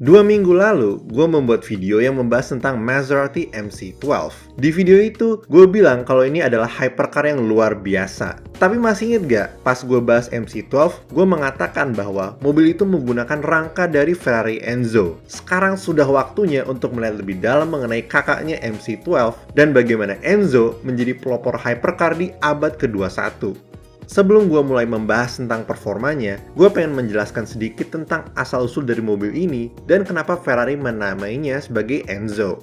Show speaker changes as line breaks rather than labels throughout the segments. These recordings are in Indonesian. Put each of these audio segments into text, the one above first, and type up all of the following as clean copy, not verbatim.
2 minggu lalu, gue membuat video yang membahas tentang Maserati MC12. Di video itu, gue bilang kalau ini adalah hypercar yang luar biasa. Tapi masih inget gak, pas gue bahas MC12, gue mengatakan bahwa mobil itu menggunakan rangka dari Ferrari Enzo. Sekarang sudah waktunya untuk melihat lebih dalam mengenai kakaknya MC12 dan bagaimana Enzo menjadi pelopor hypercar di abad ke-21. Sebelum gue mulai membahas tentang performanya, gue pengen menjelaskan sedikit tentang asal-usul dari mobil ini dan kenapa Ferrari menamainya sebagai Enzo.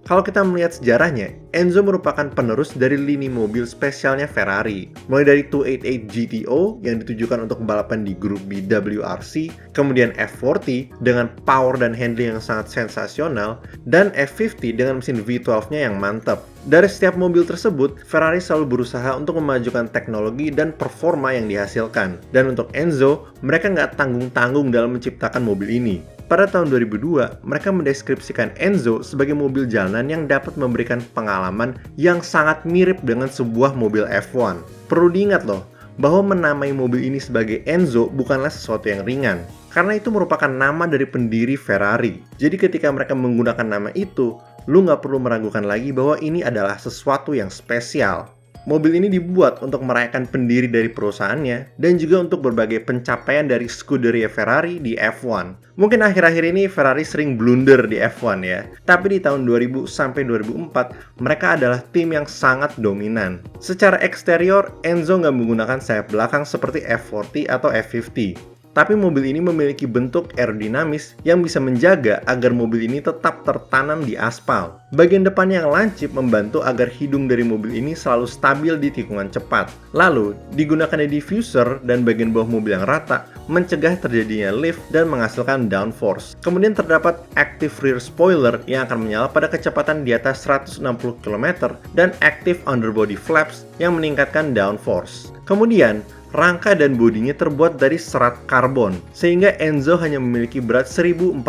Kalau kita melihat sejarahnya, Enzo merupakan penerus dari lini mobil spesialnya Ferrari. Mulai dari 288 GTO yang ditujukan untuk balapan di grup B WRC, kemudian F40 dengan power dan handling yang sangat sensasional, dan F50 dengan mesin V12-nya yang mantap. Dari setiap mobil tersebut, Ferrari selalu berusaha untuk memajukan teknologi dan performa yang dihasilkan. Dan untuk Enzo, mereka nggak tanggung-tanggung dalam menciptakan mobil ini. Pada tahun 2002, mereka mendeskripsikan Enzo sebagai mobil jalanan yang dapat memberikan pengalaman yang sangat mirip dengan sebuah mobil F1. Perlu diingat loh, bahwa menamai mobil ini sebagai Enzo bukanlah sesuatu yang ringan, karena itu merupakan nama dari pendiri Ferrari. Jadi ketika mereka menggunakan nama itu, lu nggak perlu meragukan lagi bahwa ini adalah sesuatu yang spesial. Mobil ini dibuat untuk merayakan pendiri dari perusahaannya dan juga untuk berbagai pencapaian dari Scuderia Ferrari di F1. Mungkin akhir-akhir ini Ferrari sering blunder di F1 ya, tapi di tahun 2000 sampai 2004 mereka adalah tim yang sangat dominan. Secara eksterior, Enzo nggak menggunakan sayap belakang seperti F40 atau F50. Tapi mobil ini memiliki bentuk aerodinamis yang bisa menjaga agar mobil ini tetap tertanam di aspal. Bagian depan yang lancip membantu agar hidung dari mobil ini selalu stabil di tikungan cepat. Lalu, digunakan diffuser dan bagian bawah mobil yang rata mencegah terjadinya lift dan menghasilkan downforce. Kemudian terdapat active rear spoiler yang akan menyala pada kecepatan di atas 160 km dan active underbody flaps yang meningkatkan downforce. Kemudian, rangka dan bodinya terbuat dari serat karbon, sehingga Enzo hanya memiliki berat 1480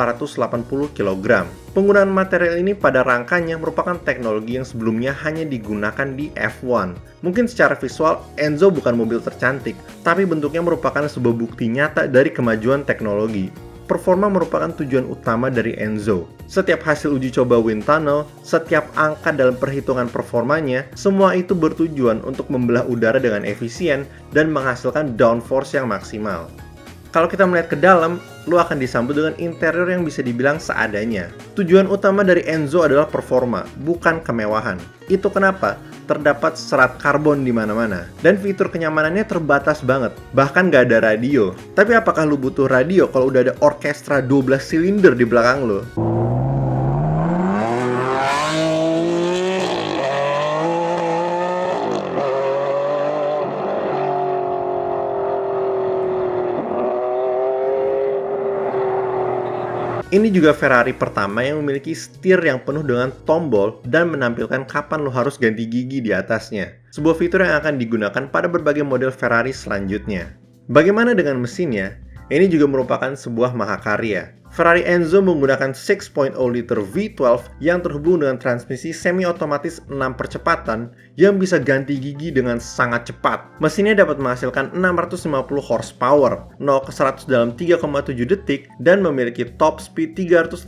kg. Penggunaan material ini pada rangkanya merupakan teknologi yang sebelumnya hanya digunakan di F1. Mungkin secara visual, Enzo bukan mobil tercantik, tapi bentuknya merupakan sebuah bukti nyata dari kemajuan teknologi. Performa merupakan tujuan utama dari Enzo. Setiap hasil uji coba wind tunnel, setiap angka dalam perhitungan performanya, semua itu bertujuan untuk membelah udara dengan efisien dan menghasilkan downforce yang maksimal. Kalau kita melihat ke dalam, lu akan disambut dengan interior yang bisa dibilang seadanya. Tujuan utama dari Enzo adalah performa, bukan kemewahan. Itu kenapa terdapat serat karbon di mana-mana. Dan fitur kenyamanannya terbatas banget, bahkan nggak ada radio. Tapi apakah lu butuh radio kalau udah ada orkestra 12 silinder di belakang lu? Ini juga Ferrari pertama yang memiliki setir yang penuh dengan tombol dan menampilkan kapan lo harus ganti gigi di atasnya. Sebuah fitur yang akan digunakan pada berbagai model Ferrari selanjutnya. Bagaimana dengan mesinnya? Ini juga merupakan sebuah mahakarya. Ferrari Enzo menggunakan 6.0 liter V12 yang terhubung dengan transmisi semi-otomatis 6 percepatan yang bisa ganti gigi dengan sangat cepat. Mesinnya dapat menghasilkan 650 horsepower, 0 ke 100 dalam 3,7 detik, dan memiliki top speed 351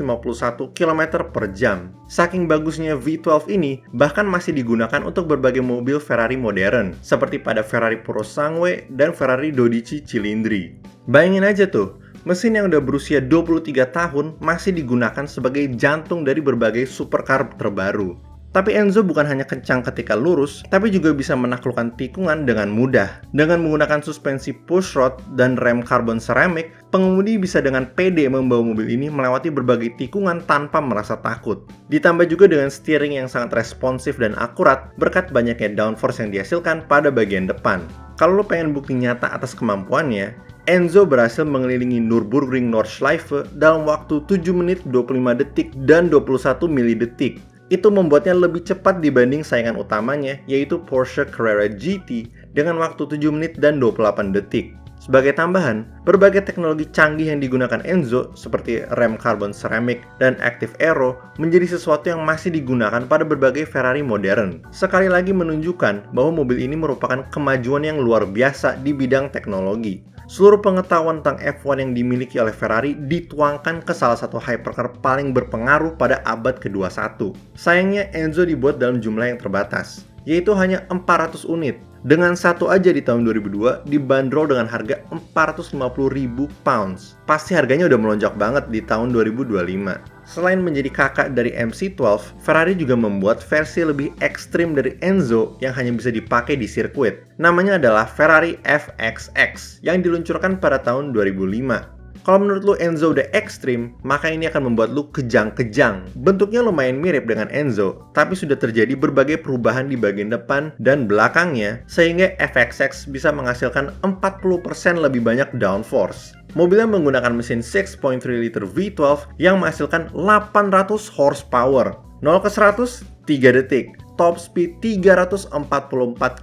km per jam. Saking bagusnya V12 ini, bahkan masih digunakan untuk berbagai mobil Ferrari modern, seperti pada Ferrari Purosangue dan Ferrari 12 Cilindri. Bayangin aja tuh, mesin yang udah berusia 23 tahun masih digunakan sebagai jantung dari berbagai supercar terbaru. Tapi Enzo bukan hanya kencang ketika lurus, tapi juga bisa menaklukkan tikungan dengan mudah. Dengan menggunakan suspensi push rod dan rem karbon seramik, pengemudi bisa dengan pede membawa mobil ini melewati berbagai tikungan tanpa merasa takut. Ditambah juga dengan steering yang sangat responsif dan akurat berkat banyaknya downforce yang dihasilkan pada bagian depan. Kalau lo pengen bukti nyata atas kemampuannya, Enzo berhasil mengelilingi Nürburgring Nordschleife dalam waktu 7 menit 25 detik dan 21 milidetik. Itu membuatnya lebih cepat dibanding saingan utamanya, yaitu Porsche Carrera GT dengan waktu 7 menit dan 28 detik. Sebagai tambahan, berbagai teknologi canggih yang digunakan Enzo seperti rem karbon ceramic dan active aero menjadi sesuatu yang masih digunakan pada berbagai Ferrari modern. Sekali lagi menunjukkan bahwa mobil ini merupakan kemajuan yang luar biasa di bidang teknologi. Seluruh pengetahuan tentang F1 yang dimiliki oleh Ferrari dituangkan ke salah satu hypercar paling berpengaruh pada abad ke-21. Sayangnya Enzo dibuat dalam jumlah yang terbatas, yaitu hanya 400 unit. Dengan satu aja di tahun 2002 dibanderol dengan harga 450.000 pounds. Pasti harganya udah melonjak banget di tahun 2025. Selain menjadi kakak dari MC12, Ferrari juga membuat versi lebih ekstrim dari Enzo yang hanya bisa dipakai di sirkuit. Namanya adalah Ferrari FXX yang diluncurkan pada tahun 2005. Kalau menurut lu Enzo udah ekstrim, maka ini akan membuat lu kejang-kejang. Bentuknya lumayan mirip dengan Enzo, tapi sudah terjadi berbagai perubahan di bagian depan dan belakangnya, sehingga FXX bisa menghasilkan 40% lebih banyak downforce. Mobilnya menggunakan mesin 6.3 liter V12 yang menghasilkan 800 horsepower. 0 ke 100, 3 detik. Top speed 344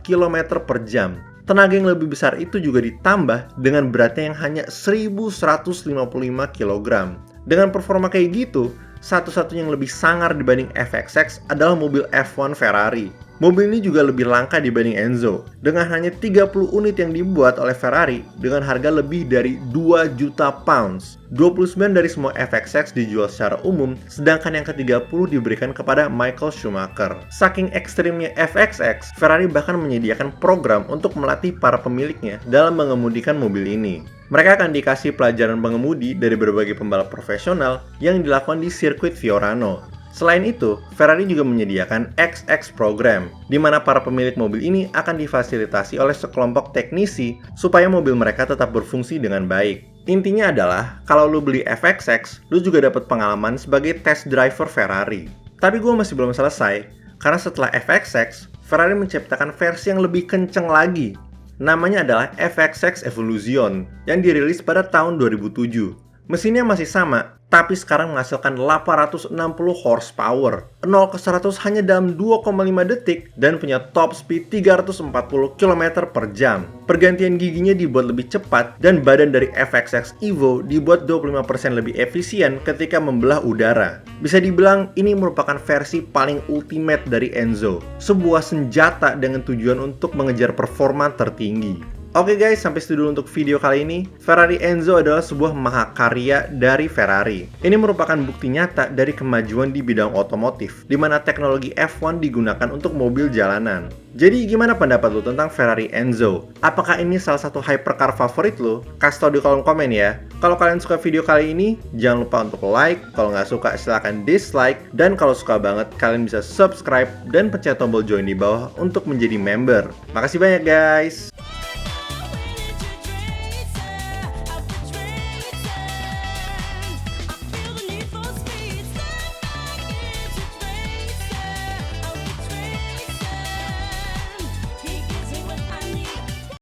km per jam. Tenaga yang lebih besar itu juga ditambah dengan beratnya yang hanya 1155 kg. Dengan performa kayak gitu, satu-satunya yang lebih sangar dibanding FXX adalah mobil F1 Ferrari. Mobil ini juga lebih langka dibanding Enzo, dengan hanya 30 unit yang dibuat oleh Ferrari dengan harga lebih dari 2 juta pounds. 29 dari semua FXX dijual secara umum, sedangkan yang ke-30 diberikan kepada Michael Schumacher. Saking ekstrimnya FXX, Ferrari bahkan menyediakan program untuk melatih para pemiliknya dalam mengemudikan mobil ini. Mereka akan dikasih pelajaran pengemudi dari berbagai pembalap profesional yang dilakukan di sirkuit Fiorano. Selain itu, Ferrari juga menyediakan XX program, di mana para pemilik mobil ini akan difasilitasi oleh sekelompok teknisi supaya mobil mereka tetap berfungsi dengan baik. Intinya adalah, kalau lu beli FXX, lu juga dapat pengalaman sebagai test driver Ferrari. Tapi gue masih belum selesai, karena setelah FXX, Ferrari menciptakan versi yang lebih kenceng lagi. Namanya adalah FXX Evolution, yang dirilis pada tahun 2007. Mesinnya masih sama, tapi sekarang menghasilkan 860 horsepower, 0 ke 100 hanya dalam 2,5 detik, dan punya top speed 340 km per jam. Pergantian giginya dibuat lebih cepat, dan badan dari FXX Evo dibuat 25% lebih efisien ketika membelah udara. Bisa dibilang, ini merupakan versi paling ultimate dari Enzo, sebuah senjata dengan tujuan untuk mengejar performa tertinggi. Oke guys, sampai situ dulu untuk video kali ini. Ferrari Enzo adalah sebuah mahakarya dari Ferrari. Ini merupakan bukti nyata dari kemajuan di bidang otomotif, di mana teknologi F1 digunakan untuk mobil jalanan. Jadi gimana pendapat lo tentang Ferrari Enzo? Apakah ini salah satu hypercar favorit lo? Kasih tau di kolom komen ya. Kalau kalian suka video kali ini, jangan lupa untuk like. Kalau nggak suka, silahkan dislike. Dan kalau suka banget, kalian bisa subscribe dan pencet tombol join di bawah untuk menjadi member. Makasih banyak guys!